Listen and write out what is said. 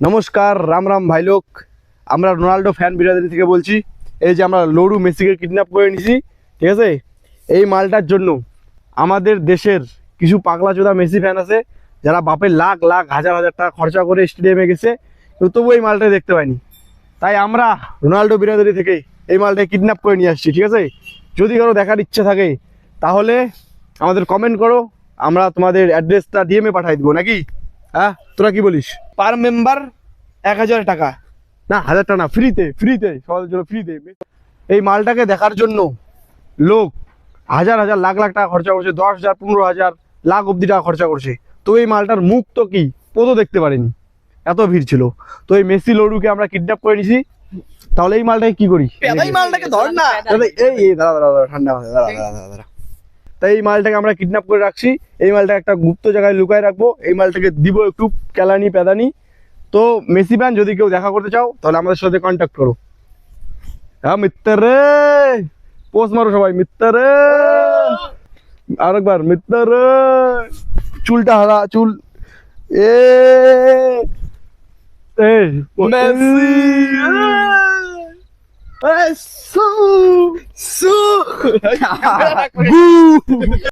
নমস্কার, রাম রাম ভাই লোক। আমরা রোনাল্ডো ফ্যান বিরাদারি থেকে বলছি। এই যে আমরা লড়ু মেসিকে কিডন্যাপ করে নিছি, ঠিক আছে? এই মালটার জন্য আমাদের দেশের কিছু পাগলা চোদা মেসি ফ্যান আছে, যারা বাপের লাখ লাখ হাজার হাজার টাকা খরচা করে স্টেডিয়ামে গেছে, কিন্তু তবু এই মালটাই দেখতে পাইনি। তাই আমরা রোনাল্ডো বিরাদারি থেকে এই মালটাকে কিডন্যাপ করে নিয়ে আসছি, ঠিক আছে? যদি কারো দেখার ইচ্ছা থাকে তাহলে আমাদের কমেন্ট করো, আমরা তোমাদের অ্যাড্রেসটা ডিএমে পাঠিয়ে দিব নাকি? হ্যাঁ, তোরা কি বলিস? পার মেম্বার 1000 টাকা, না 1000 টাকা না, ফ্রিতে ফ্রিতে সবার জন্য ফ্রিতে। এই মালটাকে দেখার জন্য লোক হাজার হাজার লাখ লাখ টাকা খরচা করছে, 10,000 15,000 লাখ অব্দি টাকা খরচা করছে। তো এই মালটার মুখ তো কি পোদও দেখতে পারেনি, এত ভিড় ছিল। তো এই মেসি লড়ুকে আমরা কিডন্যাপ করে নিছি। তাহলে এই মালটাকে কি করি? এই মালটাকে ধর না। এই দাঁড়া দাঁড়া দাঁড়া, ঠান্ডা মাথায় দাঁড়া দাঁড়া দাঁড়া দাঁড়া। তাই এই মালটাকে আমরা কিডন্যাপ করে রাখছি। এই মালটাকে একটা গুপ্ত জায়গায় লুকায় রাখবো। এই মালটাকে দিব একটু কেলানি পেদানি। তো মেসি ফ্যান যদি কেউ দেখা করতে চাও তাহলে আমাদের সাথে কন্ট্যাক্ট করো। হ্যাঁ মিত্র রে, পোস্ট মারো সবাই, মিত্র রে। আরেকবার মিত্র রে, চুলটা হারা চুল। এ মেসি সু সু গু